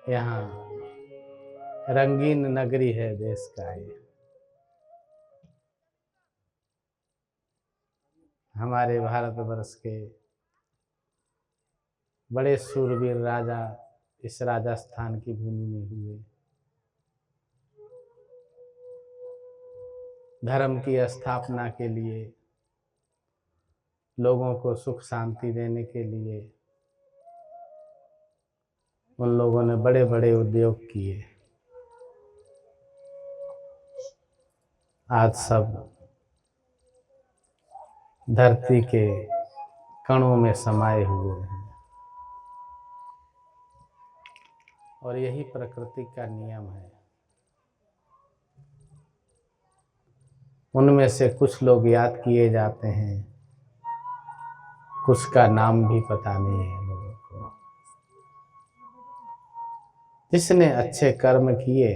यहाँ रंगीन नगरी है देश का ये। हमारे भारतवर्ष के बड़े शूरवीर राजा इस राजस्थान की भूमि में हुए। धर्म की स्थापना के लिए, लोगों को सुख शांति देने के लिए उन लोगों ने बड़े बड़े उद्योग किए। आज सब धरती के कणों में समाये हुए हैं और यही प्रकृति का नियम है। उनमें से कुछ लोग याद किए जाते हैं, कुछ का नाम भी पता नहीं है लोगों को। जिसने अच्छे कर्म किए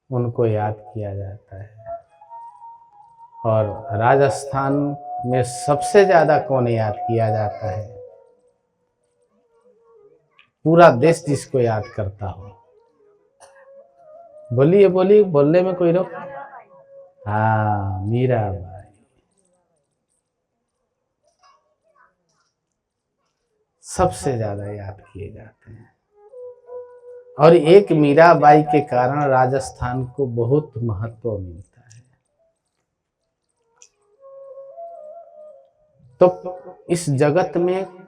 उनको याद किया जाता है। और राजस्थान में सबसे ज्यादा कौन याद किया जाता है? पूरा देश जिसको याद करता हो। बोलिए बोलिए, बोलने में कोई रोक? हाँ, मीराबाई। सबसे ज्यादा याद किए जाते हैं और एक मीराबाई के कारण राजस्थान को बहुत महत्व मिलता है। तो इस जगत में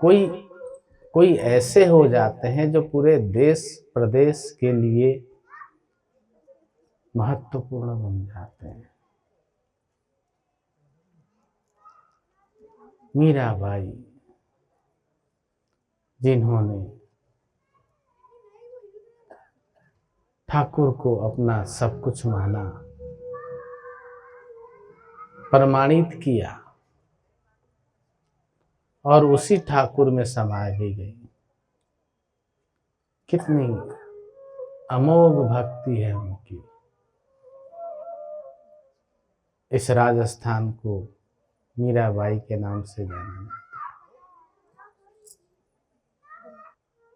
कोई ऐसे हो जाते हैं जो पूरे देश प्रदेश के लिए महत्वपूर्ण बन जाते हैं। मीराबाई, जिन्होंने ठाकुर को अपना सब कुछ माना, प्रमाणित किया और उसी ठाकुर में समा भी गई। कितनी अमोघ भक्ति है उनकी। इस राजस्थान को मीराबाई के नाम से जाना जाता है।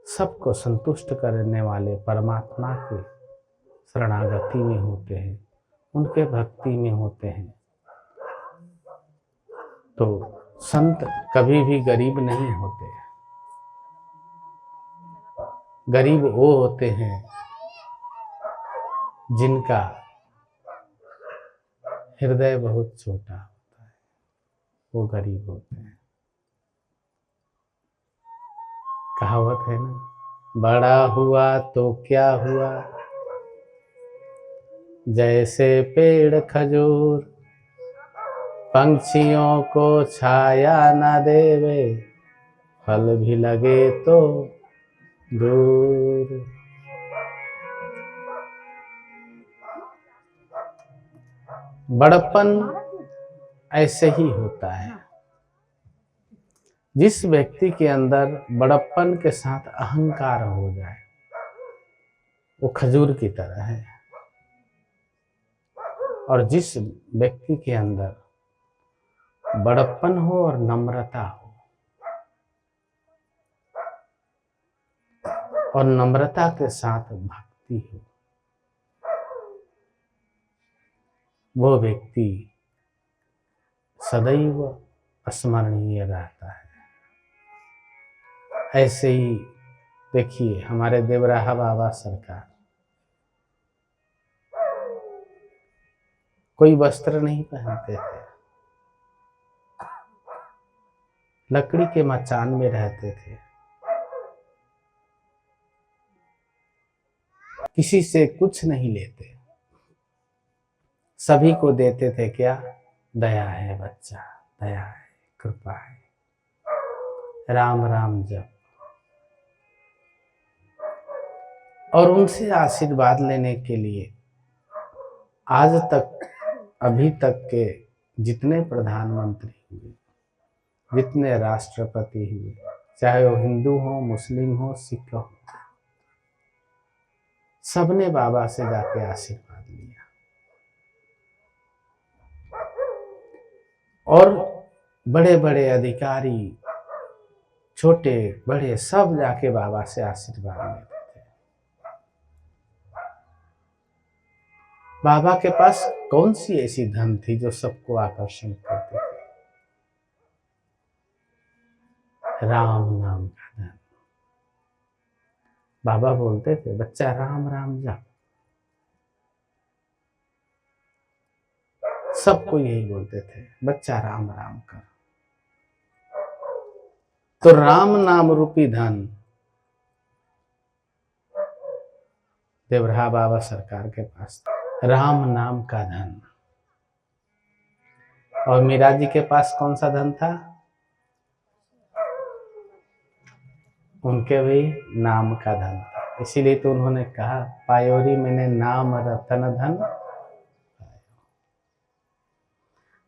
सबको संतुष्ट करने वाले परमात्मा के शरणागति में होते हैं, उनके भक्ति में होते हैं। तो संत कभी भी गरीब नहीं होते। गरीब वो होते हैं जिनका हृदय बहुत छोटा होता है, वो गरीब होते हैं। कहावत है ना, बड़ा हुआ तो क्या हुआ, जैसे पेड़ खजूर, पंछियों को छाया न देवे, फल भी लगे तो दूर। बड़प्पन ऐसे ही होता है। जिस व्यक्ति के अंदर बड़प्पन के साथ अहंकार हो जाए, वो खजूर की तरह है। और जिस व्यक्ति के अंदर बड़प्पन हो और नम्रता हो, और नम्रता के साथ भक्ति हो, वो व्यक्ति सदैव स्मरणीय रहता है। ऐसे ही देखिए हमारे देवराहा बाबा सरकार, कोई वस्त्र नहीं पहनते थे, लकड़ी के मचान में रहते थे, किसी से कुछ नहीं लेते, सभी को देते थे। क्या? दया है बच्चा, दया है, कृपा है, राम राम जप। और उनसे आशीर्वाद लेने के लिए आज तक, अभी तक के जितने प्रधानमंत्री हुए, जितने राष्ट्रपति हुए, चाहे वो हिंदू हो, मुस्लिम हो, सिख हो, सबने बाबा से जाके आशीर्वाद लिया। और बड़े बड़े अधिकारी, छोटे बड़े सब जाके बाबा से आशीर्वाद लेते थे। बाबा के पास कौन सी ऐसी धन थी जो सबको आकर्षण करती थी? राम नाम का धन। बाबा बोलते थे, बच्चा राम राम जप। सबको यही बोलते थे, बच्चा राम राम कर। तो राम नाम रूपी धन देवरहा बाबा सरकार के पास था, राम नाम का धन। और मीरा जी के पास कौन सा धन था? उनके भी नाम का धन था। इसीलिए तो उन्होंने कहा, पायोरी मैंने नाम रतन धन।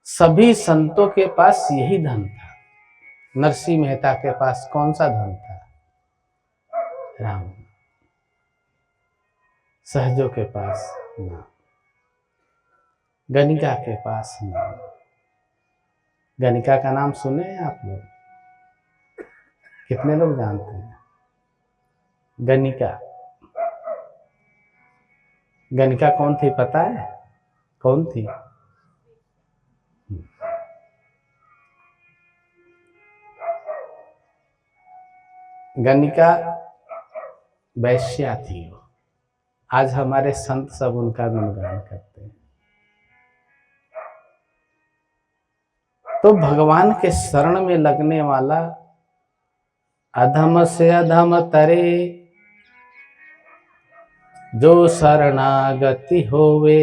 सभी संतों के पास यही धन था। नरसिंह मेहता के पास कौन सा धन था? राम। सहजों के पास नाम, गणिका के पास नाम। गणिका का नाम सुने हैं आप लोग? कितने लोग जानते हैं गणिका? गणिका कौन थी पता है? कौन थी? गणिका वैश्या थी वो। आज हमारे संत सब उनका गुणगान करते हैं। तो भगवान के शरण में लगने वाला अधम से अधम तरे, जो शरणागति होवे।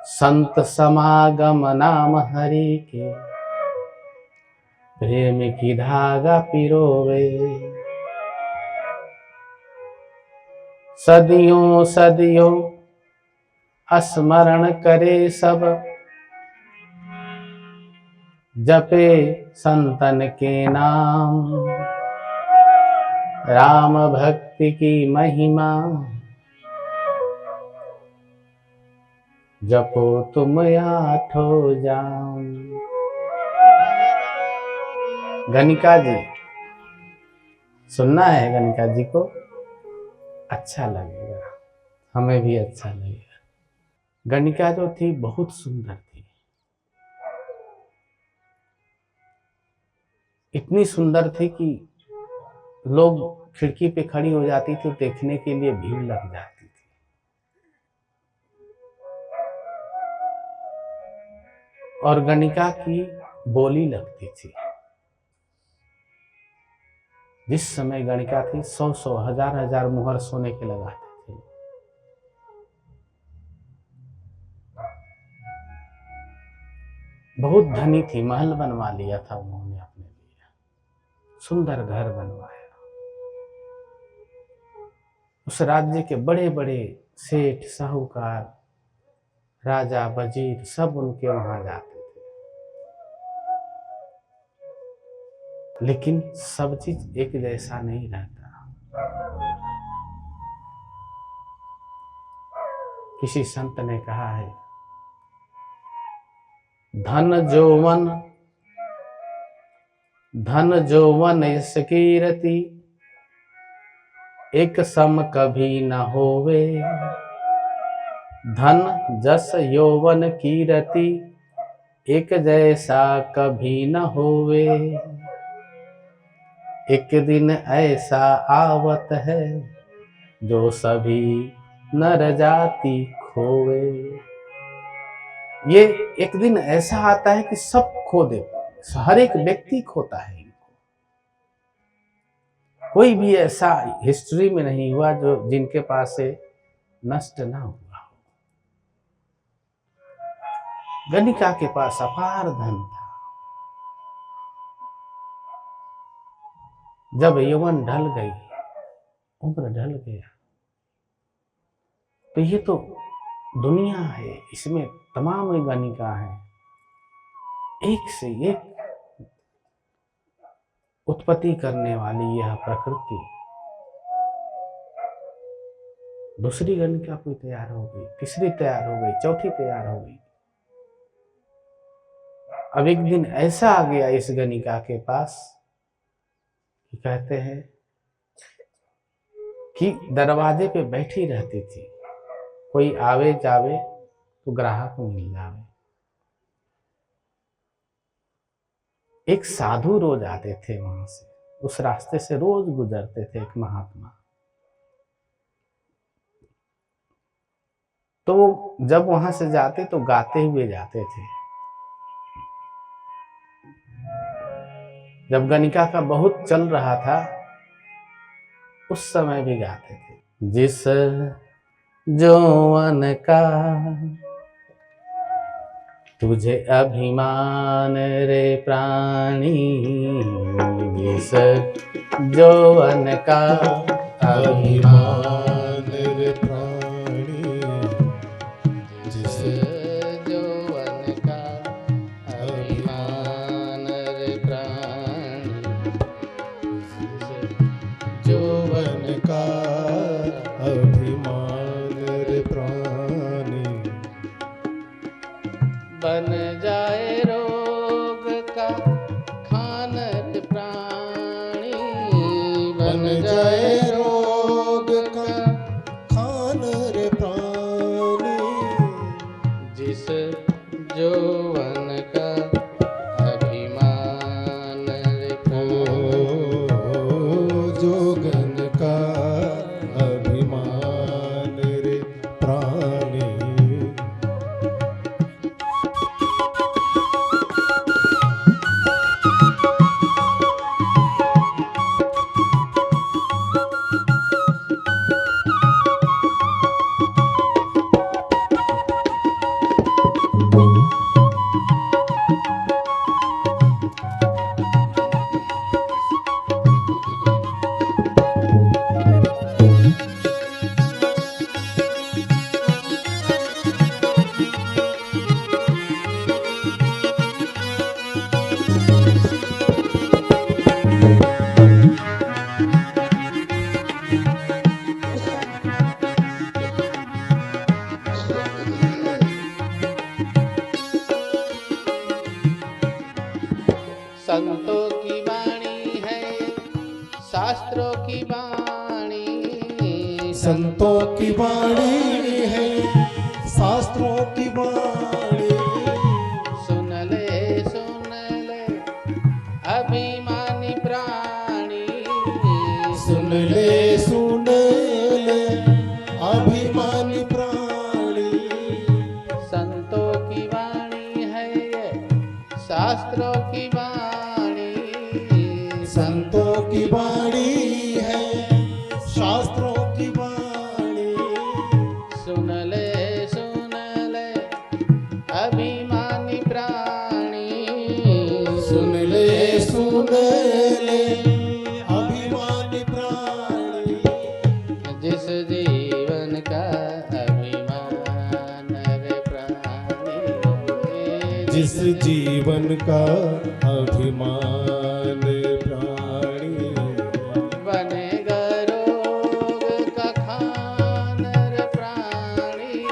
संत समागम नाम हरि के, प्रेम की धागा पिरोवे। सदियों सदियों स्मरण करे सब, जपे संतन के नाम। राम भक्ति की महिमा, जपो तुम आठो जाम। गणिका जी, सुनना है गणिका जी को? अच्छा लगेगा, हमें भी अच्छा लगेगा। गणिका जो थी बहुत सुंदर थी। इतनी सुंदर थी कि लोग खिड़की पे खड़ी हो जाती थी, देखने के लिए भीड़ लग जाती थी। और गणिका की बोली लगती थी। जिस समय गणिका थी, 100 हजार मुहर सोने के लगाते थे। बहुत धनी थी, महल बनवा लिया था उन्होंने अपने लिए, सुंदर घर बनवाया। उस राज्य के बड़े बड़े सेठ साहूकार, राजा वजीर सब उनके वहां जाते थे। लेकिन सब चीज एक जैसा नहीं रहता। किसी संत ने कहा है, धन जौवन यश कीरति, एक सम कभी न होवे। धन जस यौवन कीरति, एक जैसा कभी न होवे। एक दिन ऐसा आवत है, जो सभी नर जाति खोवे। ये एक दिन ऐसा आता है कि सब खो देते, हर एक व्यक्ति खोता है इनको। कोई भी ऐसा हिस्ट्री में नहीं हुआ जो जिनके पास से नष्ट ना हुआ हो। गणिका के पास अपार धन था। जब यौवन ढल गई, उम्र ढल गया, तो ये तो दुनिया है, इसमें तमाम गणिका है, एक से एक उत्पत्ति करने वाली यह प्रकृति। दूसरी गणिका कोई तैयार हो गई, तीसरी तैयार हो गई, चौथी तैयार हो गई। अब एक दिन ऐसा आ गया इस गणिका के पास कि कहते हैं कि दरवाजे पे बैठी रहती थी, कोई आवे जावे तो ग्राहक मिल जावे। एक साधु रोज आते थे वहां से, उस रास्ते से रोज गुजरते थे, एक महात्मा। तो वो जब वहां से जाते तो गाते हुए जाते थे। जब गणिका का बहुत चल रहा था उस समय भी गाते थे। जिस जौवन का तुझे अभिमान रे प्राणी, जिस जौवन का अभिमान रे प्राणी, जिस जौवन का अभिमान रे प्राणी, जौवन का अभिमान रे प्राणी, बन जाए रोग का खान रे प्राणी, बन जाए रोग का खान रे प्राणी, जिस जौवन का अभिमान रे प्राणी, जोगन का अभिमान रे प्राणी। संतों की वाणी है शास्त्रों की वाणी, संतों की वाणी है शास्त्रों की वाणी, सुन ले अभिमानी प्राणी, सुन ले अभिमानी प्राणी। संतों की वाणी है शास्त्रों की वाणी, संतों की वाणी है शास्त्रों की वाणी, सुन ले अभिमानी प्राणी, सुन ले अभिमानी प्राणी, जिस जीवन का अभिमान रे प्राणी, जिस जीवन का अभिमान प्राणी, बनेगा रोग का खान रे प्राणी,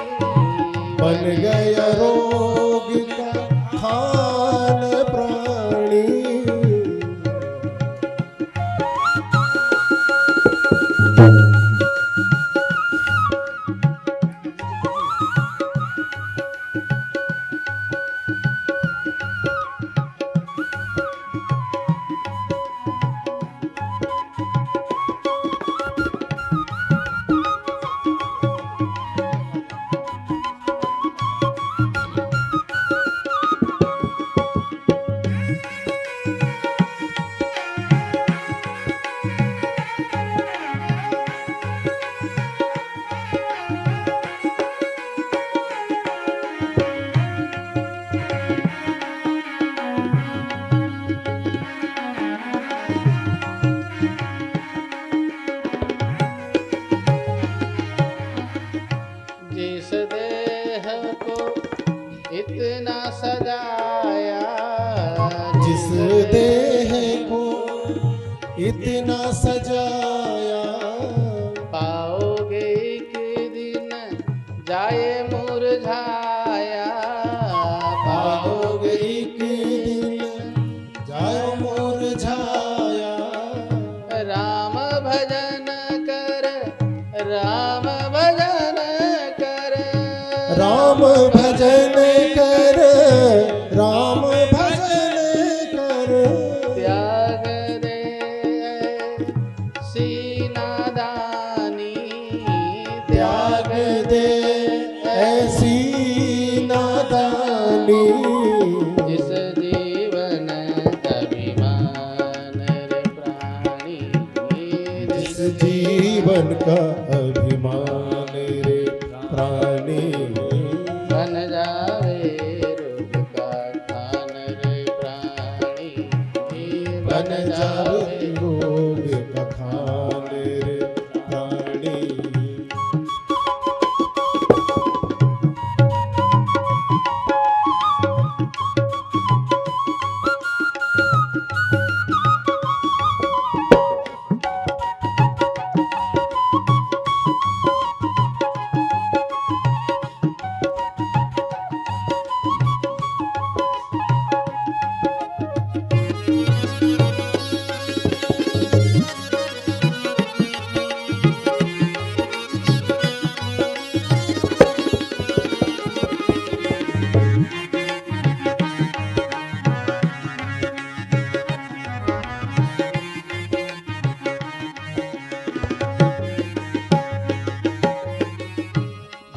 बन गया रोग का खान प्राणी। जिस देह को इतना सजाया, जिस देह को इतना सजाया, पाओगे एक दिन जाए मुरझाया, पाओगे एक जीवन का अभिमान रे प्राणी। बन जावे रोग का खान रे प्राणी, बन जावे रोग का खान रे प्राणी।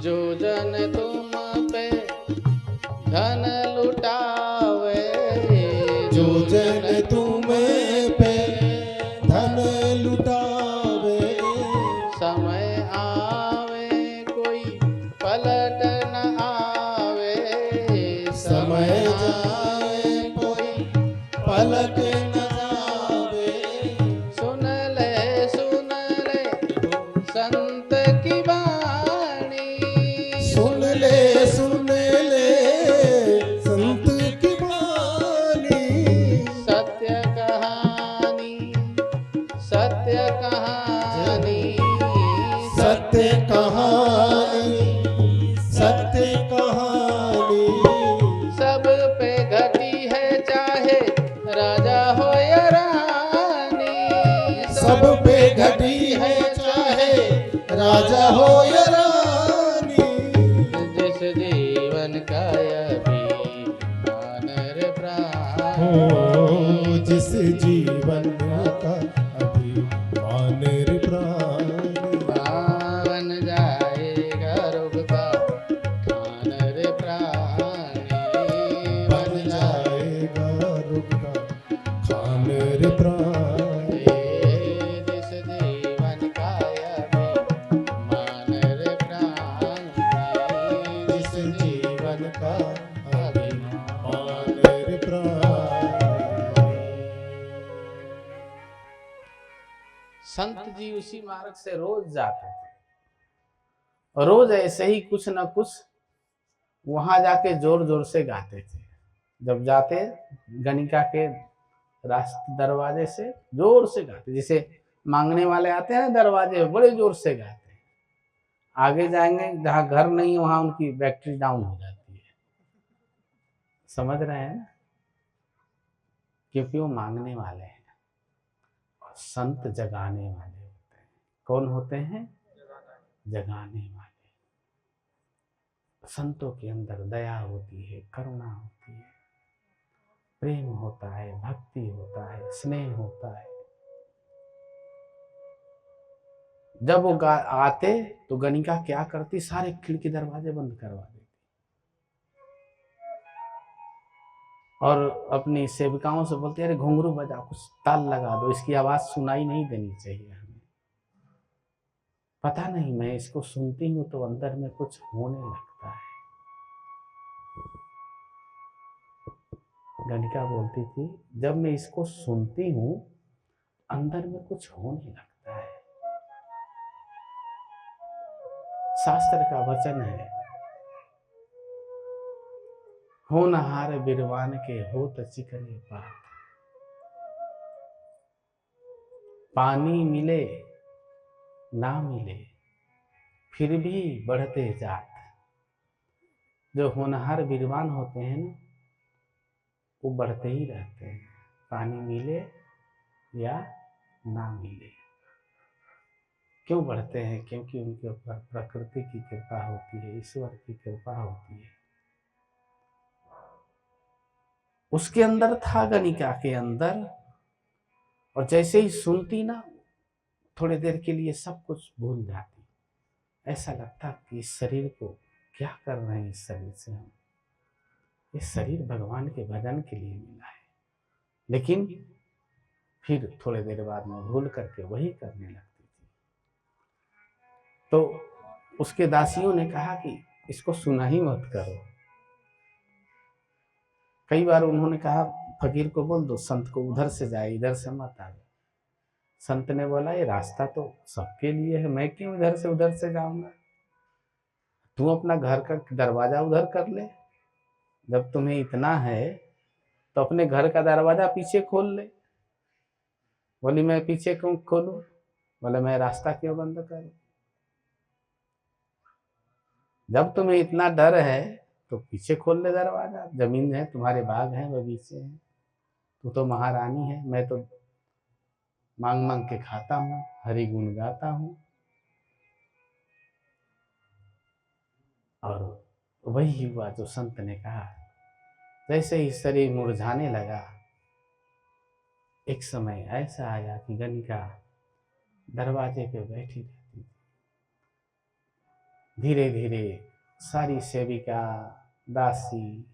जो जन तुम पे धन लुटावे, जो जन तुम्हें पे धन लुटावे, समय आवे कोई पलट न आवे, समय जाए कोई पलट न आवे। सुन ले संत की वाणी, सुन ले संत की वाणी। सत्य कहानी, सत्य कहानी, सत्य कहानी, सत्य कहानी। सब पे घटी है चाहे राजा हो या रानी, सब पे घटी है चाहे राजा हो या रानी। जिस जीवन का अभिमान रे प्राण, हो जिस जीवन का अभिमान रे प्राणी। बन जाएगा रोग का खान रे प्राणी, बन जाएगा रोग का खान रे प्राणी। जिस जीवन का अभिमान रे प्राणी, जिस जीवन का अभिमान रे प्राणी। संत जी उसी मार्ग से रोज जाते थे, रोज ऐसे ही कुछ न कुछ वहां जाके जोर जोर से गाते थे। जब जाते गणिका के रास्ते दरवाजे से जोर से गाते, जैसे मांगने वाले आते हैं ना दरवाजे, बड़े जोर से गाते। आगे जाएंगे जहां घर नहीं वहां उनकी बैटरी डाउन हो जाती है, समझ रहे हैं ना, क्योंकि वो मांगने वाले हैं। और संत जगाने वाले होते हैं। कौन होते हैं? जगाने वाले। संतों के अंदर दया होती है, करुणा होती है, प्रेम होता है, भक्ति होता है, स्नेह होता है। जब वो आते तो गणिका क्या करती, सारे खिड़की दरवाजे बंद करवा देती और अपनी सेविकाओं से बोलती, अरे घुंघरू बजा, कुछ ताल लगा दो, इसकी आवाज सुनाई नहीं देनी चाहिए हमें। पता नहीं, मैं इसको सुनती हूँ तो अंदर में कुछ होने लगता है। गणिका बोलती थी, जब मैं इसको सुनती हूँ अंदर में कुछ होने लगता है। शास्त्र का वचन है, होनहार बिरवान के होत चिकने पात, पानी मिले ना मिले फिर भी बढ़ते जात। जो होनहार बिरवान होते हैं ना, वो बढ़ते ही रहते हैं, पानी मिले या ना मिले। क्यों बढ़ते हैं? क्योंकि उनके ऊपर प्रकृति की कृपा होती है, ईश्वर की कृपा होती है। उसके अंदर था, गणिका के अंदर, और जैसे ही सुनती ना, थोड़ी देर के लिए सब कुछ भूल जाती। ऐसा लगता कि इस शरीर को क्या कर रहे हैं, इस शरीर से हम, इस शरीर भगवान के भजन के लिए मिला है। लेकिन फिर थोड़ी देर बाद में भूल करके वही करने लगती थी। तो उसके दासियों ने कहा कि इसको सुना ही मत करो। कई बार उन्होंने कहा फकीर को बोल दो संत को उधर से जाए, इधर से मत आवे। संत ने बोला ये रास्ता तो सबके लिए है, मैं क्यों इधर से उधर से जाऊंगा, तू अपना घर का दरवाजा उधर कर ले, जब तुम्हें इतना है तो अपने घर का दरवाजा पीछे खोल ले। बोली मैं पीछे क्यों खोलूं? बोले मैं रास्ता क्यों बंद करूं? जब तुम्हें इतना डर है तो पीछे खोल ले दरवाजा, जमीन है, तुम्हारे बाग हैं, बगीचे हैं, तू तो महारानी है, मैं तो मांग मांग के खाता हूँ, हरि गुण गाता हूँ। और वही हुआ जो संत ने कहा। जैसे ही शरीर मुरझाने लगा, एक समय ऐसा आया कि गणिका दरवाजे पे बैठी रहती थी। धीरे धीरे सारी सेविका दासी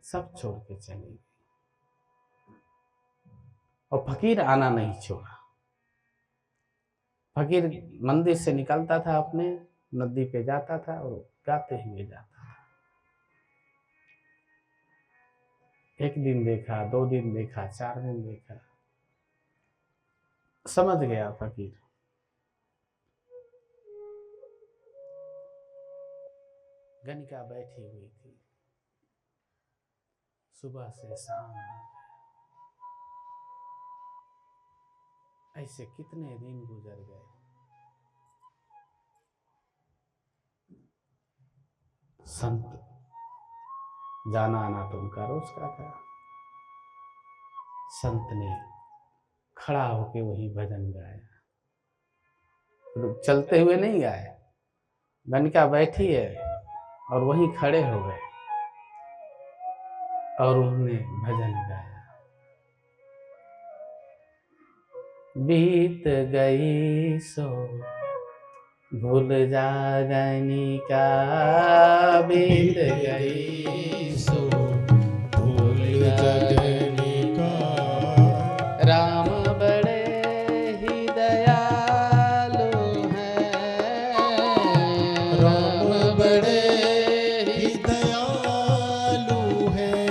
सब छोड़ के चली गई और फकीर आना नहीं छोड़ा। फकीर मंदिर से निकलता था, अपने नदी पे जाता था और गाते हुए जाता था। एक दिन देखा, 2 दिन देखा, 4 दिन देखा, समझ गया फकीर। गणिका बैठी हुई थी, सुबह से शाम ऐसे कितने दिन गुजर गए। संत जाना आना तो उनका रोज का था। संत ने खड़ा होके वही भजन गाया, चलते हुए नहीं गाए। गणिका बैठी है और वहीं खड़े हो गए और उन्होंने भजन गाया। बीत गई सो भूल जा गणिका, बीत गई सो भूल जा गणिका। राम बड़े ही दयालु हैं, राम बड़े ही दयालु हैं।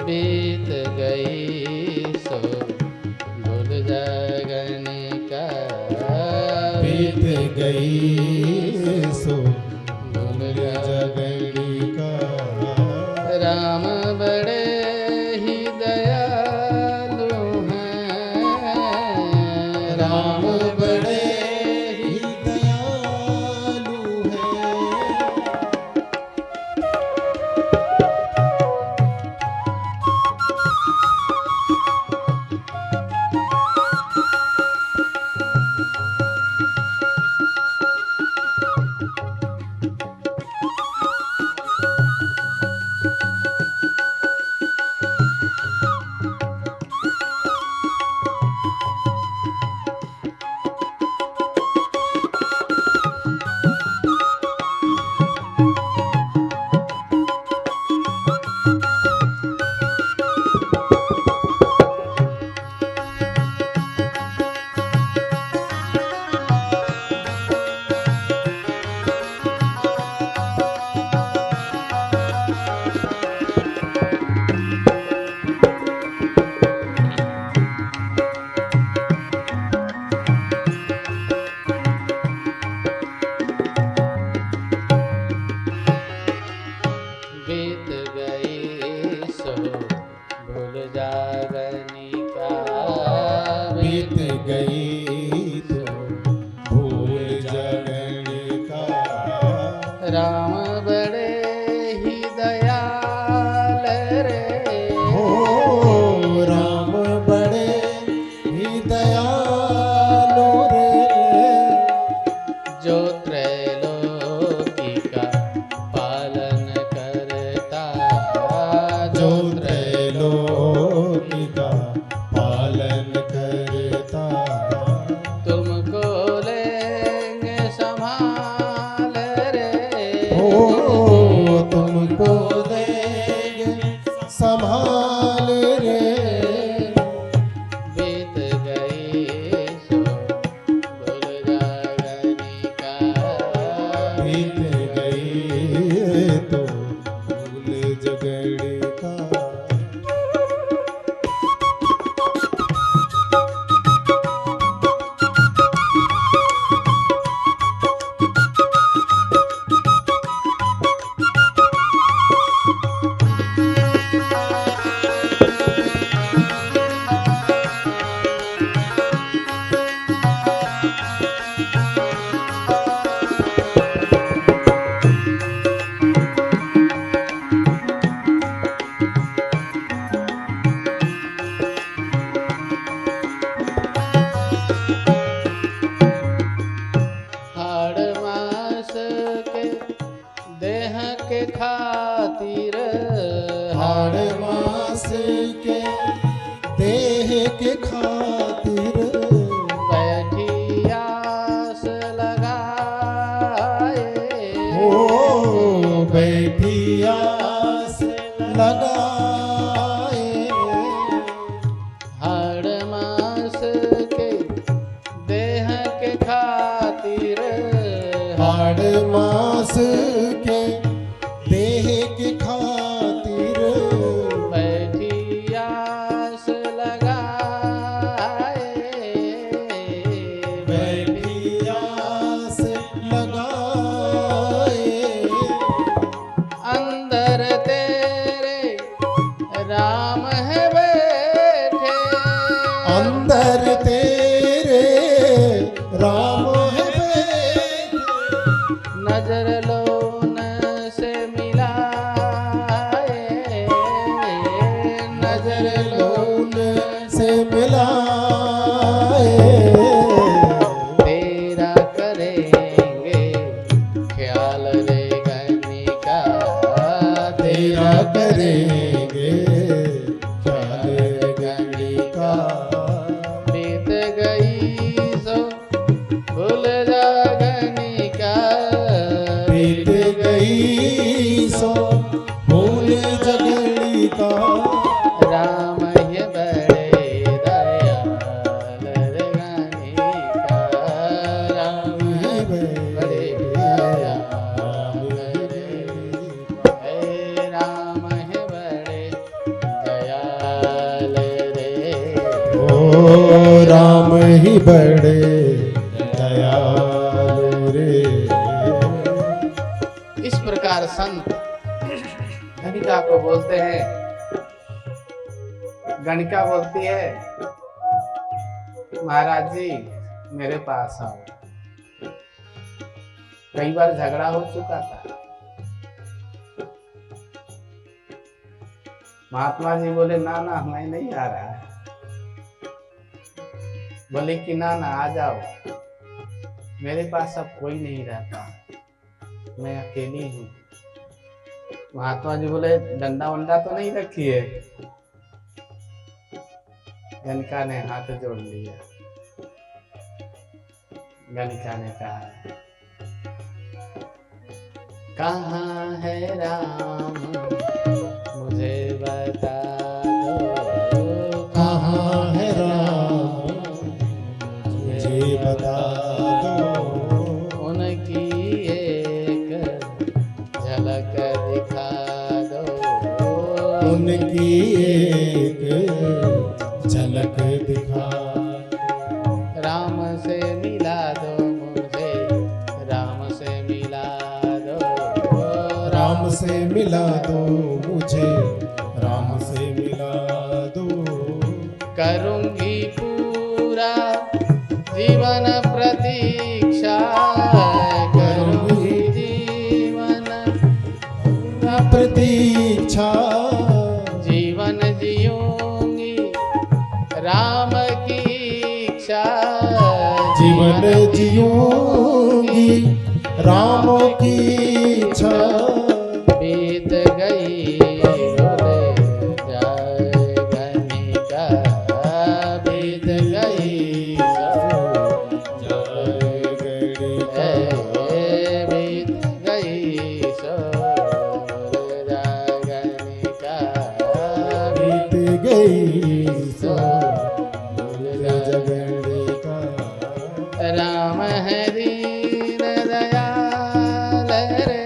बीत गई सो भूल जा गणिका, बीत गई सो भूल जा गणिका। राम बड़े ही दयालु हैं, राम बड़े ही दयालु हैं। बीत गई सो भूल जा गणिका, बीत गई तो भूल जा गणिका। राम बड़े ही दयाल रे, हो राम बड़े ही दयालु रे। जो त्रैलोकी का पालन करता, जो त्रैलोकी का पालन करता। तुमको लेंगे संभाल रे, हो तुमको देंगे संभाल रे। बीत गई सो भूल जा गणिका हाड़ मास के देह के खातिर हाड़ मास के देह के खातिर बैठी आस लगाए ओ बैठी आस लगाए हाड़ मास के देह के खातिर हाड़ मास के देह के खातिर बैठी आस लगाए बैठी आस लगाए अंदर तेरे राम है बैठे अंदर तेरे राम है बैठे नजर लोन से मिलाए नजर लोन लोन से मिलाए तेरा करेंगे ख्याल रे गणिका तेरा करेंगे ख्याल गणिका बीत गई सो भूल जा गणिका बीत गई सो भूल जगणिका राम ये बड़े दयाल रे गणिका राम ये बड़े दयाल रे हे राम है बड़े दयाल रे ओ राम ही बड़े दयालु रे इस प्रकार संत गणिका को बोलते हैं। गणिका बोलती है, महाराज जी मेरे पास आओ। कई बार झगड़ा हो चुका था। महात्मा जी बोले ना ना मैं नहीं आ रहा है। बोले कि ना ना आ जाओ, मेरे पास अब कोई नहीं रहता, मैं अकेली हूँ। महात्मा जी बोले डंडा वंडा तो नहीं रखी है। गणिका ने हाथ जोड़ लिया। गणिका ने कहा, कहाँ है राम मुझे बता दो, कहाँ है राम मुझे बता दो उनकी एक झलक दिखा दो उनकी एक झलक दिखा राम से मिला दो मुझे, राम से मिला दो राम से मिला दो मुझे राम से मिला दो करूंगी पूरा जीवन प्रतीक्षा करूंगी जीवन पूरा प्रतीक्षा जीवन जियूंगी राम की इच्छा जीवन जियूंगी राम की इच्छा बीत गई भूल जाए गणिका बीत गई बीत गई सो गणिका बीत गई सो जगणिका राम है दीन दयाल रे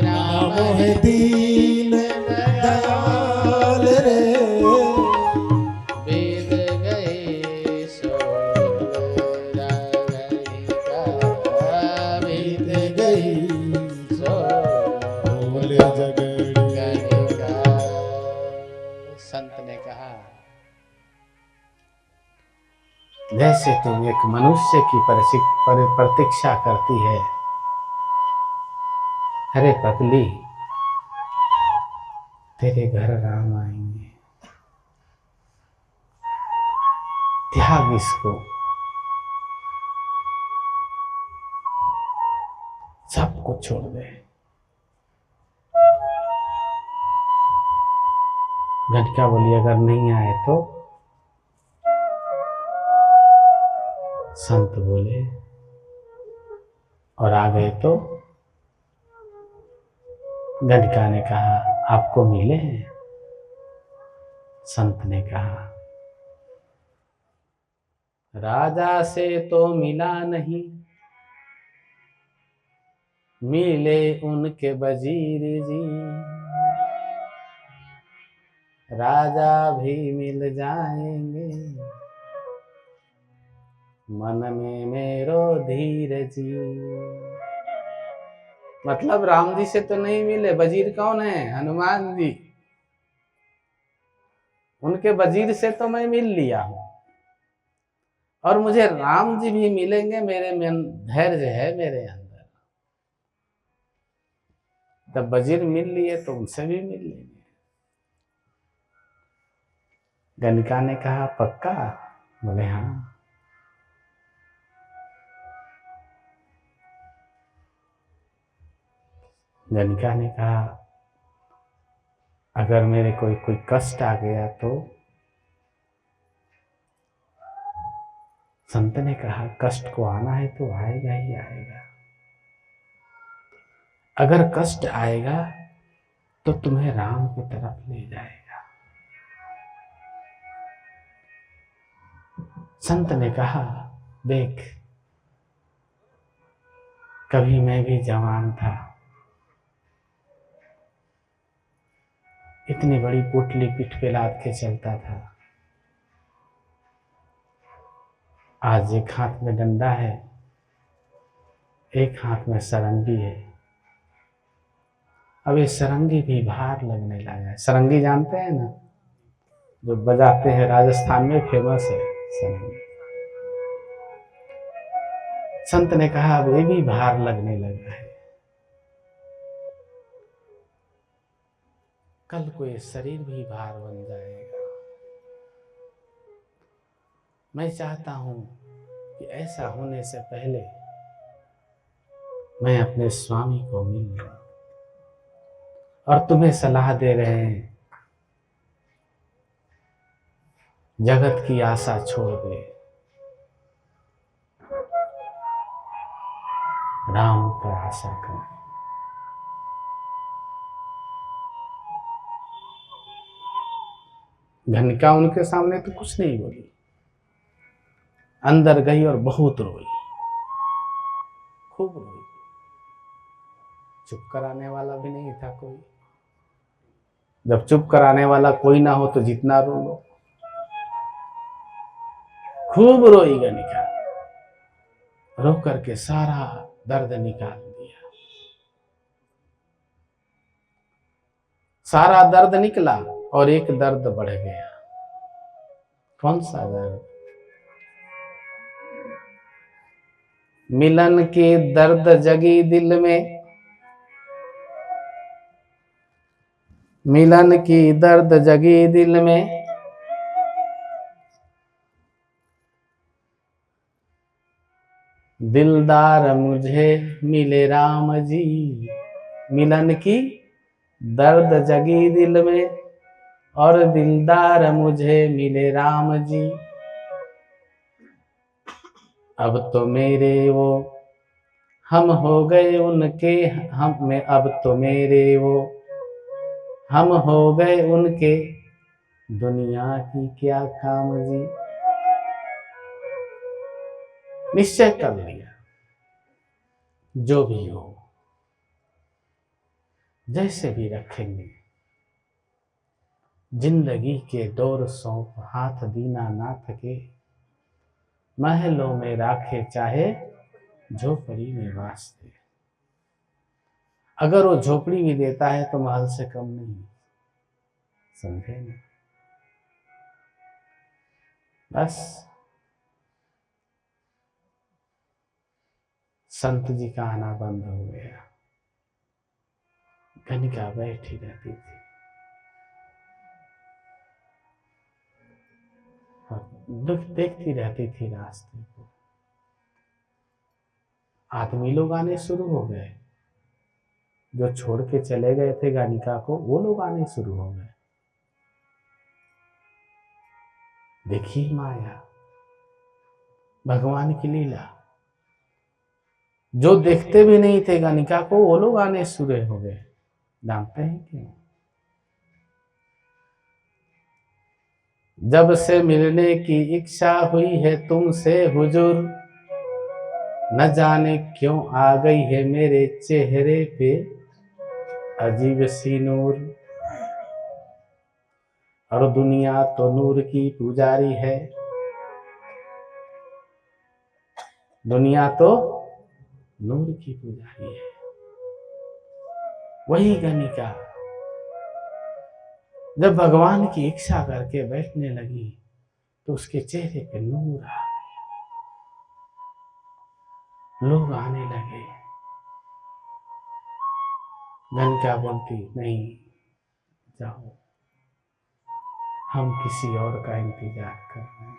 राम है दीन संत ने कहा, जैसे तुम एक मनुष्य की प्रतीक्षा करती है, अरे पगली, तेरे घर राम आएंगे, त्याग इसको, सब कुछ छोड़ दे। घटिका बोली, अगर नहीं आए तो? संत बोले, और आ गए तो? घटिका ने कहा, आपको मिले हैं? संत ने कहा, राजा से तो मिला नहीं, मिले उनके वजीर जी, राजा भी मिल जाएंगे, मन में मेरो धीर जी। मतलब राम जी से तो नहीं मिले, वजीर कौन है? हनुमान जी। उनके वजीर से तो मैं मिल लिया हूं, और मुझे राम जी भी मिलेंगे, मेरे में धैर्य है मेरे अंदर। जब वजीर मिल लिए तो उनसे भी मिल लेंगे। गणिका ने कहा, पक्का? बोले हाँ। गणिका ने कहा, अगर मेरे कोई कष्ट आ गया तो? संत ने कहा, कष्ट को आना है तो आएगा ही आएगा। अगर कष्ट आएगा तो तुम्हें राम की तरफ ले जाएगा। संत ने कहा, देख, कभी मैं भी जवान था, इतनी बड़ी पोटली पीठ पे लाद के चलता था, आज एक हाथ में डंडा है, एक हाथ में सरंगी है। अब ये सरंगी भी भार लगने लगा है। सरंगी जानते हैं ना, जो बजाते हैं, राजस्थान में फेमस है सरंगी। संत ने कहा, अब ये भी भार लगने लगा है, कल को ये शरीर भी भार बन जाएगा। मैं चाहता हूं कि ऐसा होने से पहले मैं अपने स्वामी को मिल लूं, और तुम्हें सलाह दे रहे हैं, जगत की आशा छोड़ दे, राम का आशा कर। घनिका उनके सामने तो कुछ नहीं बोली, अंदर गई और बहुत रोई, खूब रोई। चुप कराने वाला भी नहीं था कोई। जब चुप कराने वाला कोई ना हो तो जितना रो लो। खूब रोई गणिका, रो करके सारा दर्द निकाल दिया। सारा दर्द निकला और एक दर्द बढ़ गया। कौन सा दर्द? मिलन के दर्द जगी दिल में, मिलन की दर्द जगी दिल में, दिलदार मुझे मिले राम जी। मिलन की दर्द जगी दिल में और दिलदार मुझे मिले राम जी। अब तो मेरे वो हम हो गए उनके, हम में अब तो मेरे वो हम हो गए उनके, दुनिया की क्या काम जी। निश्चय कर लिया, जो भी हो, जैसे भी रखेंगे, जिंदगी के डोर सौंप हाथ दीना नाथ के, महलों में राखे चाहे झोपड़ी में वास दे। अगर वो झोपड़ी भी देता है तो महल से कम नहीं, समझे ना। बस संत जी का आना बंद हो गया। गणिका बैठी रहती थी और दुख देखती रहती थी रास्ते को। आदमी लोग आने शुरू हो गए, जो छोड़ के चले गए थे गणिका को, वो लोग आने शुरू हो गए। देखिए माया, भगवान की लीला। जो देखते भी नहीं थे गणिका को, वो लोग आने शुरू हो गए। जानते हैं क्यों? जब से मिलने की इच्छा हुई है तुमसे हुजूर, न जाने क्यों आ गई है मेरे चेहरे पे अजीब सी नूर। और दुनिया तो नूर की पुजारी है, दुनिया तो नूर की पुजारी है। वही गणिका जब भगवान की इच्छा करके बैठने लगी तो उसके चेहरे पे नूर आ गया। लोग आने लगे। गणिका बोलती, नहीं जाओ, हम किसी और का इंतजार कर रहे हैं।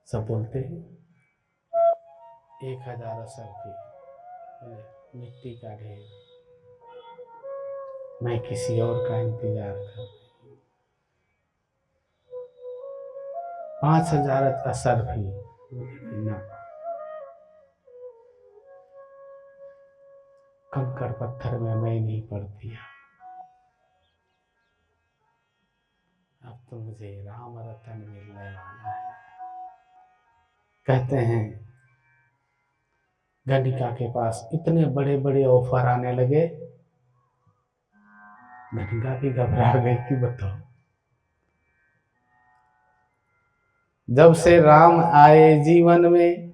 सब बोलते हैं 1000 असर मिट्टी का ढेर, मैं किसी और का इंतजार कर रही हूँ। 5000 असर भी ना, कंकड़ पत्थर में मैं नहीं पड़ दिया। अब तो मुझे राम रतन मिलने वाला है। कहते हैं गणिका के पास इतने बड़े बड़े ऑफर आने लगे, गणिका भी घबरा गई कि बताओ। जब से राम आए जीवन में,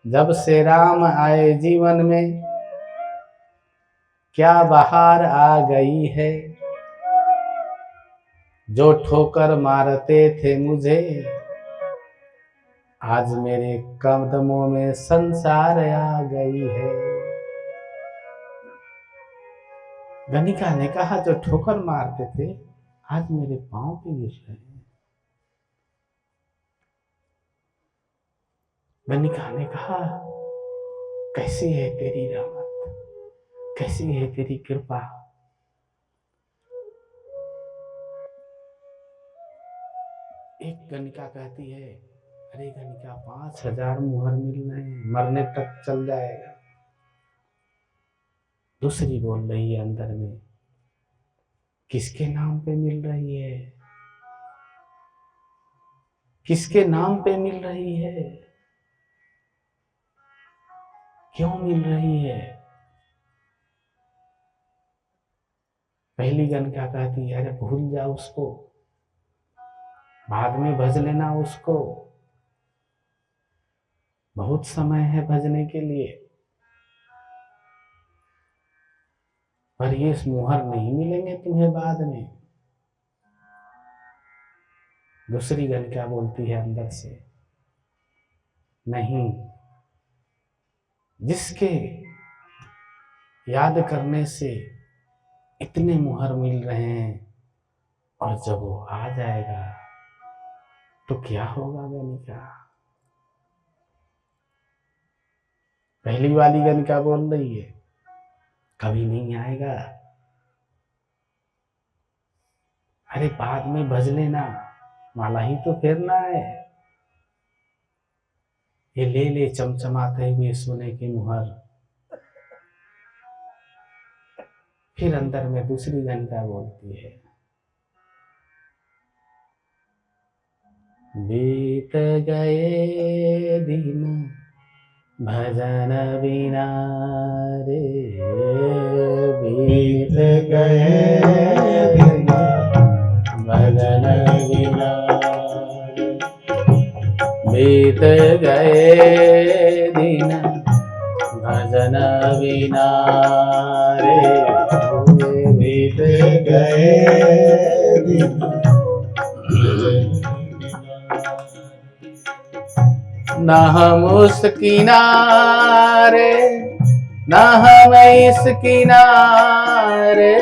जब से राम आए जीवन में, क्या बहार आ गई है। जो ठोकर मारते थे मुझे, आज मेरे कदमों में संसार आ गई है। गणिका ने कहा, जो ठोकर मारते थे आज मेरे पांव पे गिर रहे हैं। गणिका ने कहा, कैसी है तेरी रहमत, कैसी है तेरी कृपा। एक गणिका कहती है, अरे गणिका 5000 मुहर मिल रहे हैं, मरने तक चल जाएगा। दूसरी बोल रही है अंदर में, किसके नाम पे मिल रही है, किसके नाम पे मिल रही है, क्यों मिल रही है। पहली गणिका कहती है, अरे भूल जा उसको, बाद में भज लेना उसको, बहुत समय है भजने के लिए। पर ये मुहर नहीं मिलेंगे तुम्हें बाद में। दूसरी गणिका बोलती है अंदर से, नहीं, जिसके याद करने से इतने मुहर मिल रहे हैं, और जब वो आ जाएगा तो क्या होगा गणिका। पहली वाली गणिका बोल रही है, कभी नहीं आएगा, अरे बाद में भज लेना, माला ही तो फेरना है। ये ले ले चमचमाते हुए सोने की मुहर। फिर अंदर में दूसरी गणिका बोलती है, बीत गए दिन भजन बिना रे, बीत गए दिन भजन बिना, बीत गए दिन भजन बिना रे, बीत गए दिन भजन बिना। न हम उस किनारे न हम इस किनारे,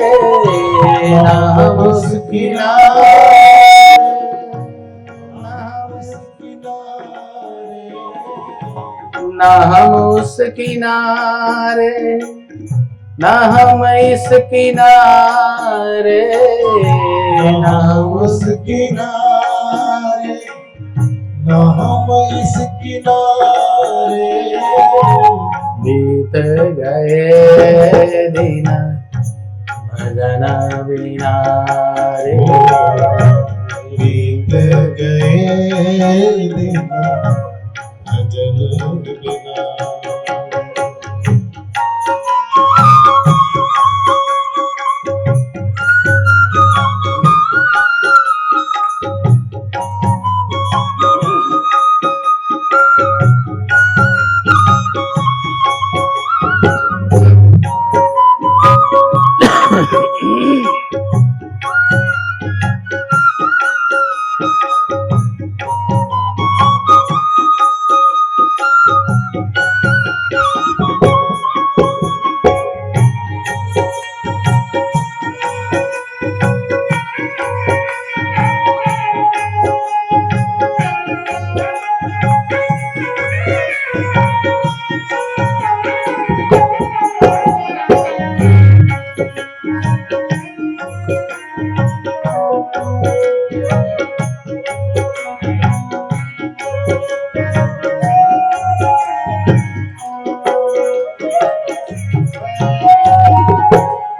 न हम उस किनारे न हम उस किनारे, न हम इस किनारे, न हम उस किनारे न हम इस किनारे। बीत गए दिन भजन बिना रे, बीत गए दिन भजन बिना।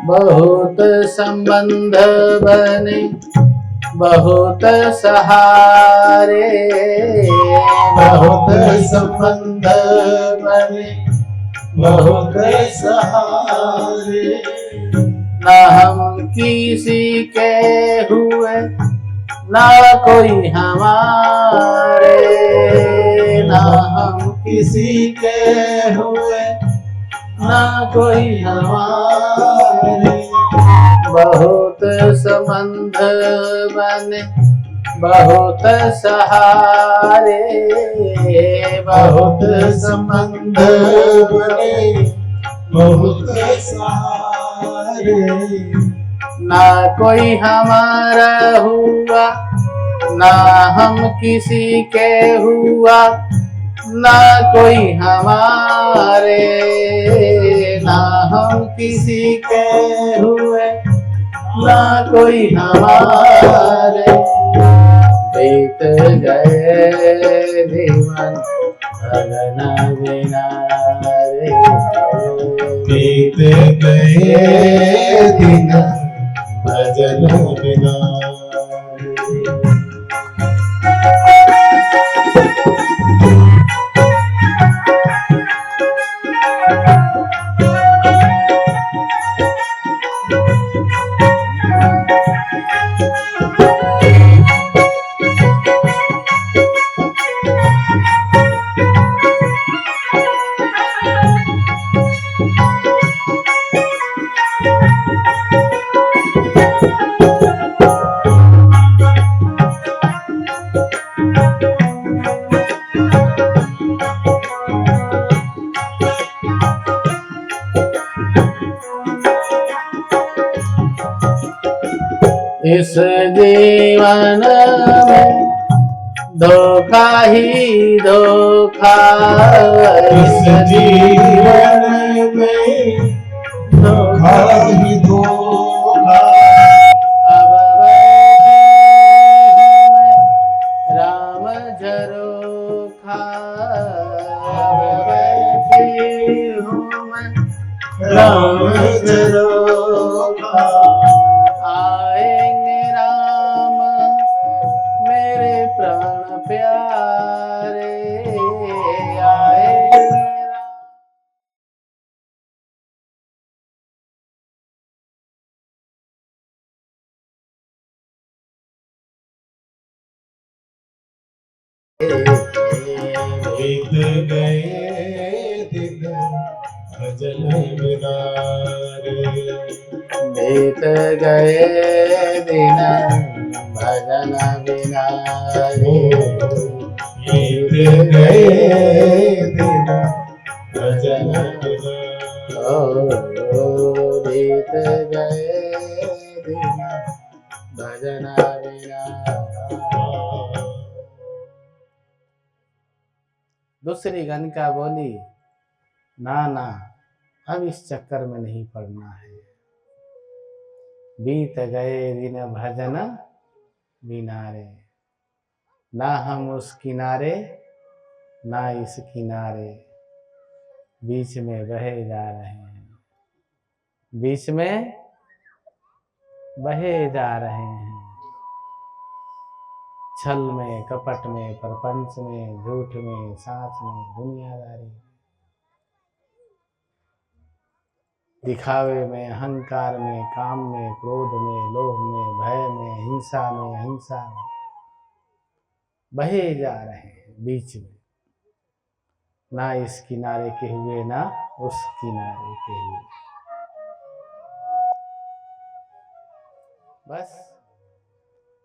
बहुत संबंध बने बहुत सहारे, बहुत संबंध बने बहुत सहारे। न हम किसी के हुए न कोई हमारे, न हम किसी के हुए न कोई हमारे। बहुत संबंध बने बहुत सहारे, बहुत संबंध बने बहुत सहारे। ना कोई हमारा हुआ ना हम किसी के हुआ, ना कोई हमारे, ना हम किसी के हुए ना कोई हमारे। बीत गए जीवन भजन बिना रे, बीत गए दिन भजन बिना। इस जीवन में धोखा ही धोखा, इस जीवन में धोखा ही धोखा। अब बैठी हूँ मैं राम झरोखा, अब बैठी हूँ मैं राम झरोखा। आएंगे राम मेरे प्राण प्यारे, आएंगे राम। बीत गए दिन भजन बिना रे, बीत गए दिन भजन बिना रे बीत गए दिन भजन बिना। ओ बीत गए दिन भजन बिना। दूसरी गणिका बोली, ना ना, अब इस चक्कर में नहीं पड़ना है। बीत गए दिन भजन बिना रे, ना हम उस किनारे ना इस किनारे, बीच में बहे जा रहे हैं, बीच में बहे जा रहे हैं। छल में, कपट में, प्रपंच में, झूठ में, सांस में, दुनियादारी, दिखावे में, अहंकार में, काम में, क्रोध में, लोभ में, भय में, हिंसा में, अहिंसा में बहे जा रहे हैं बीच में, ना इस किनारे के हुए ना उस किनारे के हुए। बस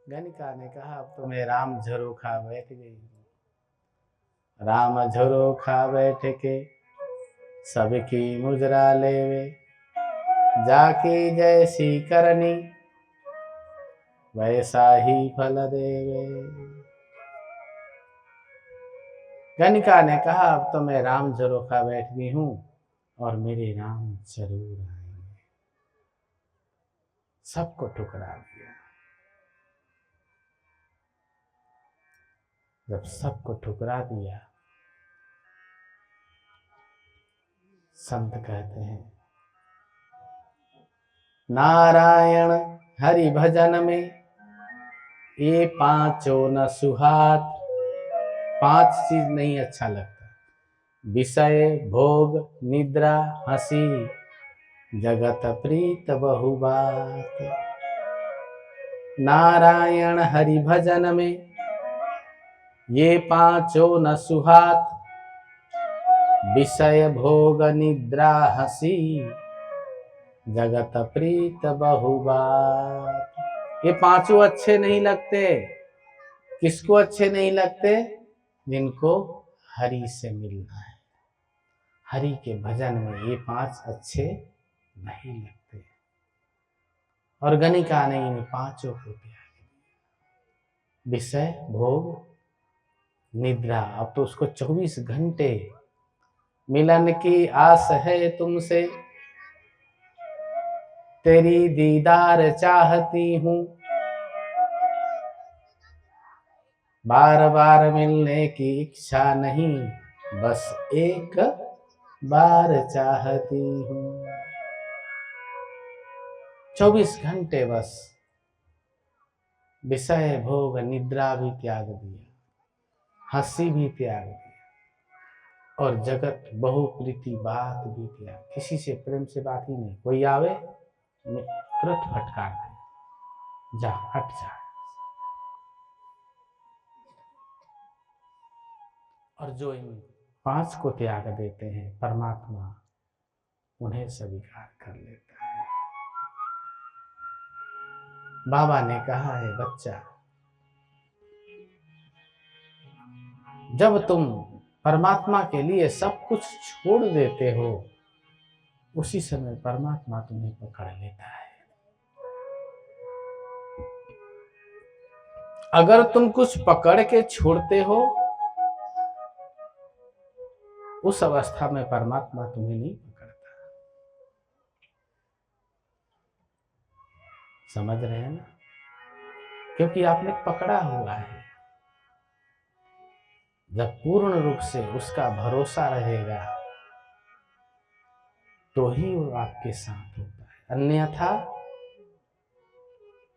गणिका ने कहा, अब तो मैं राम झरोखा बैठ गई। राम झरोखा बैठ के सबकी मुजरा लेवे, जाके जैसी करनी वैसा ही फल देवे। गणिका ने कहा, अब तो मैं राम झरोखा बैठ गई हूं और मेरे राम जरूर आएंगे। सबको ठुकरा दिया। जब सबको ठुकरा दिया, संत कहते हैं, नारायण हरि भजन में ये पांचों न सुहात। पांच चीज नहीं अच्छा लगता, विषय, भोग, निद्रा, हंसी, जगत प्रीत बहुबात। नारायण हरि भजन में ये पांचों न सुहात, विषय, भोग, निद्रा, हंसी, जगत प्रीत बहुबात। ये पांचों अच्छे नहीं लगते। किसको अच्छे नहीं लगते? जिनको हरि से मिलना है। हरि के भजन में ये पांच अच्छे नहीं लगते। और गणिका ने इन पांचों को त्याग दिया। विषय, भोग, निद्रा। अब तो उसको 24 घंटे मिलन की आस है तुमसे, तेरी दीदार चाहती हूँ, बार बार मिलने की इच्छा नहीं, बस एक बार चाहती हूँ। 24 घंटे बस विषय, भोग, निद्रा भी त्याग दिया, हंसी भी त्याग दिया, और जगत बहुप्रीति बात भी त्याग। किसी से प्रेम से बात ही नहीं। कोई आवे तुरंत फटकार दे, जा हट जा। और जो इन पांच को त्याग देते हैं, परमात्मा उन्हें स्वीकार कर लेता है। बाबा ने कहा है, बच्चा, जब तुम परमात्मा के लिए सब कुछ छोड़ देते हो, उसी समय परमात्मा तुम्हें पकड़ लेता है। अगर तुम कुछ पकड़ के छोड़ते हो, उस अवस्था में परमात्मा तुम्हें नहीं पकड़ता। समझ रहे हैं ना? क्योंकि आपने पकड़ा हुआ है। जब पूर्ण रूप से उसका भरोसा रहेगा तो ही वो आपके साथ होता है, अन्यथा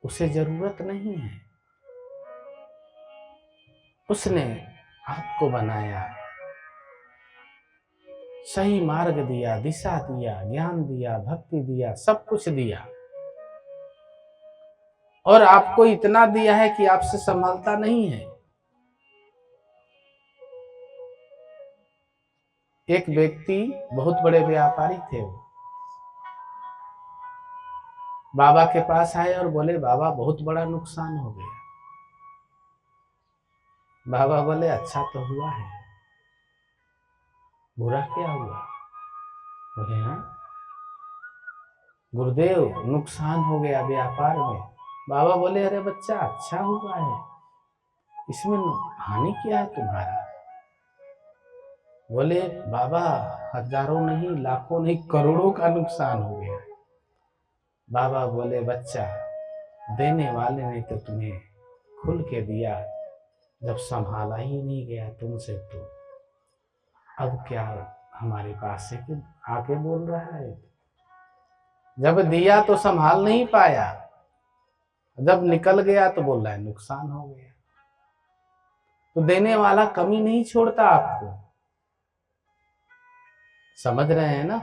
उसे जरूरत नहीं है। उसने आपको बनाया, सही मार्ग दिया, दिशा दिया, ज्ञान दिया, भक्ति दिया, सब कुछ दिया, और आपको इतना दिया है कि आपसे संभलता नहीं है। एक व्यक्ति, बहुत बड़े व्यापारी थे, वो बाबा के पास आए और बोले बाबा बहुत बड़ा नुकसान हो गया। बाबा बोले अच्छा तो हुआ है, बुरा क्या हुआ? बोले हाँ गुरुदेव नुकसान हो गया व्यापार में। बाबा बोले अरे बच्चा अच्छा हुआ है, इसमें हानि क्या है तुम्हारा? बोले बाबा हजारों नहीं लाखों नहीं करोड़ों का नुकसान हो गया। बाबा बोले बच्चा देने वाले ने तो तुम्हें खुल के दिया, जब संभाला ही नहीं गया तुमसे तो अब क्या हमारे पास से कि आके बोल रहा है? जब दिया तो संभाल नहीं पाया, जब निकल गया तो बोल रहा है नुकसान हो गया। तो देने वाला कमी नहीं छोड़ता आपको, समझ रहे हैं ना?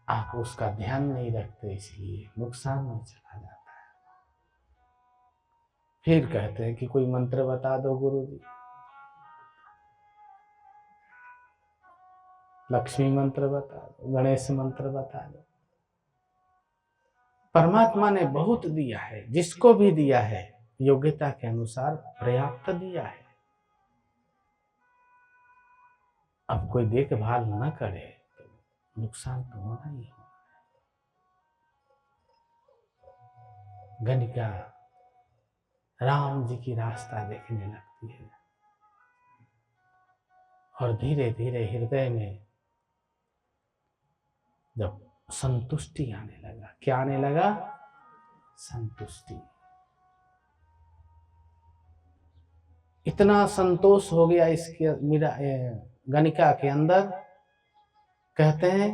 आप उसका ध्यान नहीं रखते इसलिए नुकसान में चला जाता है। फिर कहते हैं कि कोई मंत्र बता दो गुरुजी। लक्ष्मी मंत्र बता दो, गणेश मंत्र बता दो। परमात्मा ने बहुत दिया है, जिसको भी दिया है योग्यता के अनुसार पर्याप्त दिया है। अब कोई देखभाल न करे तो नुकसान तो होना ही है। गणिका राम जी की रास्ता देखने लगती है और धीरे धीरे हृदय में जब संतुष्टि आने लगा, क्या आने लगा? संतुष्टि। इतना संतोष हो गया इसके मेरा गणिका के अंदर, कहते हैं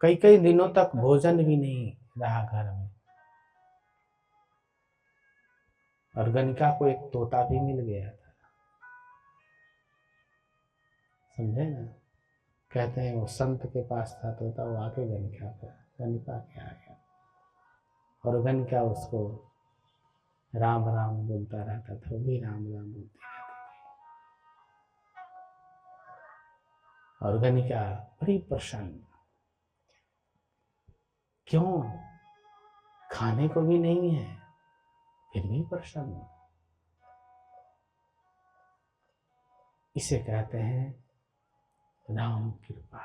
कई कई दिनों तक भोजन भी नहीं रहा घर में। और गणिका को एक तोता भी मिल गया था, समझे ना? कहते हैं वो संत के पास था तोता, वो आके गणिका के आ गया और गणिका उसको राम राम बोलता रहता था, वो भी राम राम बोलती रहती थी। और गणिका बड़ी प्रसन्न, क्यों? खाने को भी नहीं है फिर भी प्रसन्न। इसे कहते हैं राम कृपा।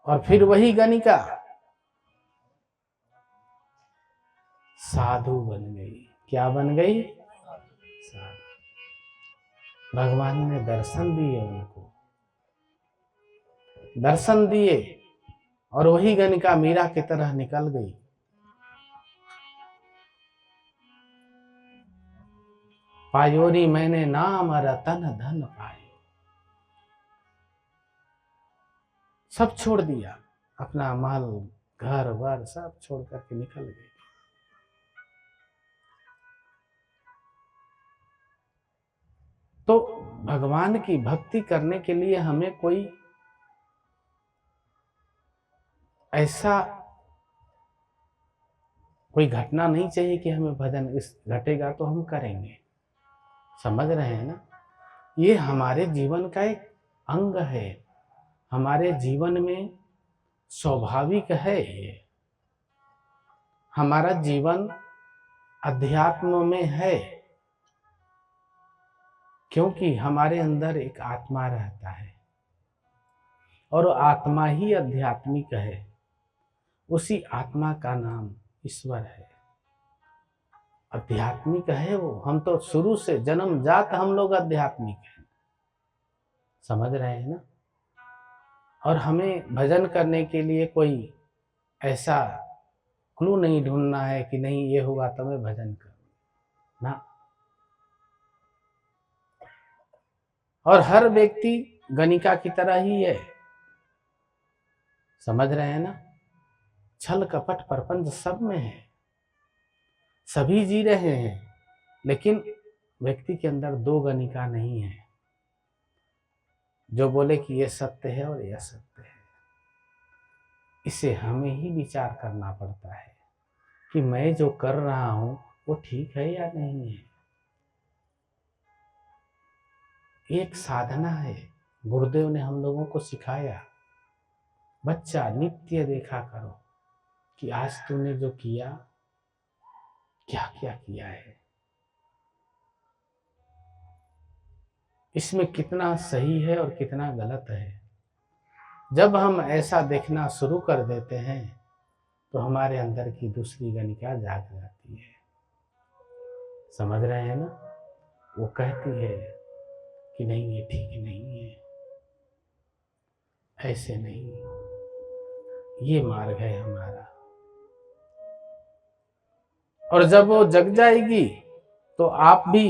और फिर वही गणिका साधु बन गई। क्या बन गई? साधु। भगवान ने दर्शन दिए, उनको दर्शन दिए और वही गणिका मीरा की तरह निकल गई। पायोरी मैंने नाम रतन धन पाए, सब छोड़ दिया, अपना माल घर बार सब छोड़ करके निकल गई। तो भगवान की भक्ति करने के लिए हमें कोई ऐसा कोई घटना नहीं चाहिए कि हमें भजन इस घटेगा तो हम करेंगे। समझ रहे हैं ना? ये हमारे जीवन का एक अंग है, हमारे जीवन में स्वाभाविक है। हमारा जीवन अध्यात्म में है, क्योंकि हमारे अंदर एक आत्मा रहता है और आत्मा ही आध्यात्मिक है। उसी आत्मा का नाम ईश्वर है, आध्यात्मिक है वो। हम तो शुरू से जन्मजात हम लोग आध्यात्मिक हैं, समझ रहे हैं ना? और हमें भजन करने के लिए कोई ऐसा क्लू नहीं ढूंढना है कि नहीं ये होगा तो मैं भजन करूं ना। और हर व्यक्ति गणिका की तरह ही है, समझ रहे हैं ना? छल कपट प्रपंच सब में है, सभी जी रहे हैं, लेकिन व्यक्ति के अंदर दो गणिका नहीं है जो बोले कि ये सत्य है और यह सत्य है। इसे हमें ही विचार करना पड़ता है कि मैं जो कर रहा हूं वो ठीक है या नहीं है। एक साधना है, गुरुदेव ने हम लोगों को सिखाया। बच्चा नित्य देखा करो कि आज तूने जो किया क्या क्या किया है, इसमें कितना सही है और कितना गलत है। जब हम ऐसा देखना शुरू कर देते हैं तो हमारे अंदर की दूसरी गणिका जाग जाती है। समझ रहे हैं ना? वो कहती है कि नहीं ये ठीक नहीं है, ऐसे नहीं, ये मार्ग है हमारा। और जब वो जग जाएगी तो आप भी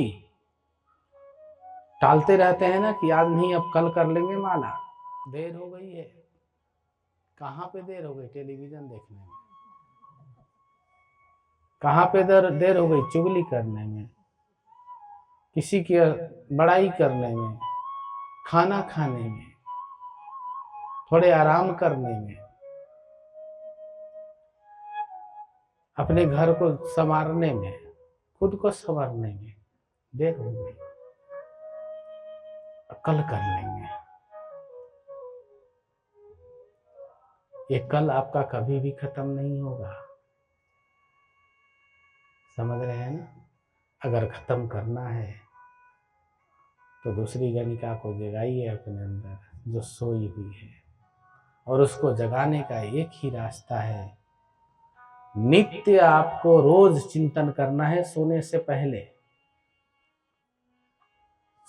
टालते रहते हैं ना कि आज नहीं अब कल कर लेंगे माला, देर हो गई है। कहाँ पे देर हो गई? टेलीविजन देखने में। कहाँ पे देर हो गई? चुगली करने में, किसी की बड़ाई करने में, खाना खाने में, थोड़े आराम करने में, अपने घर को संवारने में, खुद को संवारने में देर हो गई। कल कर लेंगे। ये कल आपका कभी भी खत्म नहीं होगा। समझ रहे हैं ना? अगर खत्म करना है तो दूसरी गणिका को जगाइए अपने अंदर जो सोई हुई है, और उसको जगाने का एक ही रास्ता है, नित्य आपको रोज चिंतन करना है। सोने से पहले,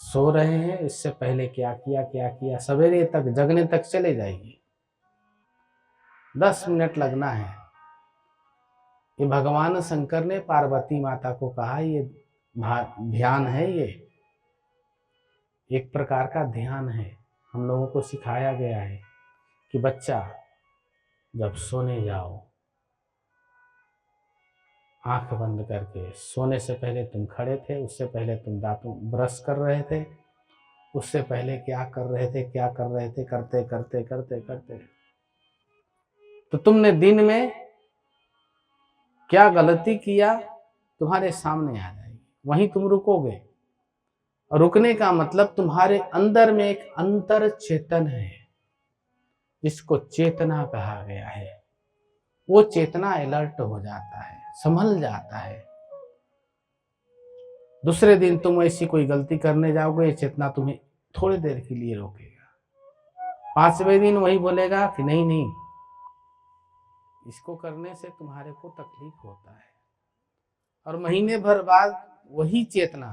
सो रहे हैं इससे पहले क्या किया क्या किया, सवेरे तक जगने तक चले जाइए। 10 मिनट लगना है। ये भगवान शंकर ने पार्वती माता को कहा, ये ध्यान है, ये एक प्रकार का ध्यान है। हम लोगों को सिखाया गया है कि बच्चा जब सोने जाओ, आंख बंद करके, सोने से पहले तुम खड़े थे, उससे पहले तुम दांतों ब्रश कर रहे थे, उससे पहले क्या कर रहे थे क्या कर रहे थे, करते करते करते करते तो तुमने दिन में क्या गलती किया तुम्हारे सामने आ जाएगी। वहीं तुम रुकोगे। और रुकने का मतलब तुम्हारे अंदर में एक अंतर चेतन है जिसको चेतना कहा गया है। वो चेतना अलर्ट हो जाता है, संभल जाता है। दूसरे दिन तुम ऐसी कोई गलती करने जाओगे, ये चेतना तुम्हें थोड़ी देर के लिए रोकेगा। 5वें दिन वही बोलेगा कि नहीं नहीं, इसको करने से तुम्हारे को तकलीफ होता है। और महीने भर बाद वही चेतना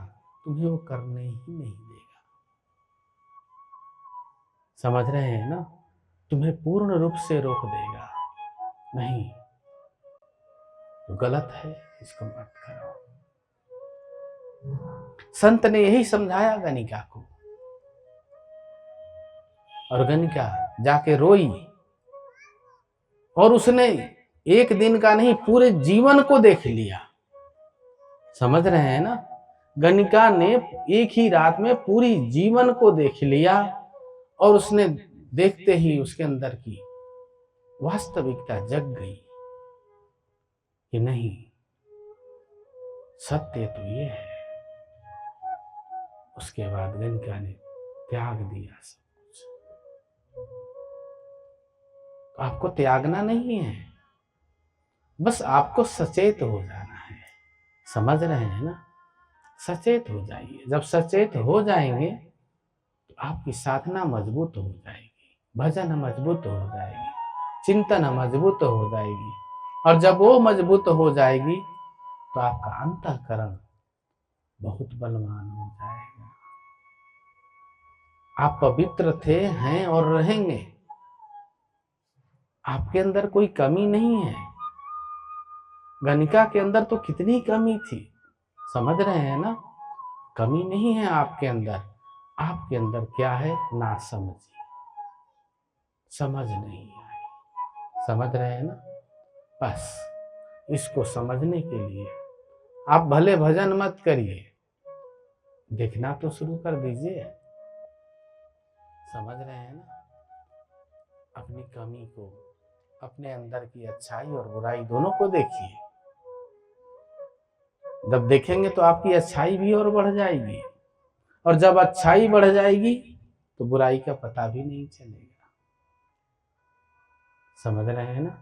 तुम्हें वो करने ही नहीं देगा। समझ रहे हैं ना? तुम्हें पूर्ण रूप से रोक देगा। नहीं, तो गलत है, इसको मत करो। संत ने यही समझाया गणिका को, और गणिका जाके रोई। और उसने एक दिन का नहीं, पूरे जीवन को देख लिया। समझ रहे हैं ना? गणिका ने एक ही रात में पूरी जीवन को देख लिया, और उसने देखते ही उसके अंदर की वास्तविकता जग गई कि नहीं, सत्य तो ये है। उसके बाद गणिका ने त्याग दिया सब कुछ। तो आपको त्यागना नहीं है, बस आपको सचेत हो जाना है। समझ रहे हैं ना? सचेत हो जाइए। जब सचेत हो जाएंगे तो आपकी साधना मजबूत हो जाएगी, भजन मजबूत हो जाएगी, चिंतन मजबूत हो जाएगी। और जब वो मजबूत हो जाएगी तो आपका अंतःकरण बहुत बलवान हो जाएगा। आप पवित्र थे, हैं और रहेंगे। आपके अंदर कोई कमी नहीं है। गणिका के अंदर तो कितनी कमी थी। समझ रहे हैं ना? कमी नहीं है आपके अंदर। आपके अंदर क्या है? नासमझी, समझ नहीं आई। समझ रहे हैं ना? बस इसको समझने के लिए आप भले भजन मत करिए, देखना तो शुरू कर दीजिए। समझ रहे हैं ना? अपनी कमी को, अपने अंदर की अच्छाई और बुराई दोनों को देखिए। जब देखेंगे तो आपकी अच्छाई भी और बढ़ जाएगी, और जब अच्छाई बढ़ जाएगी तो बुराई का पता भी नहीं चलेगा। समझ रहे हैं ना।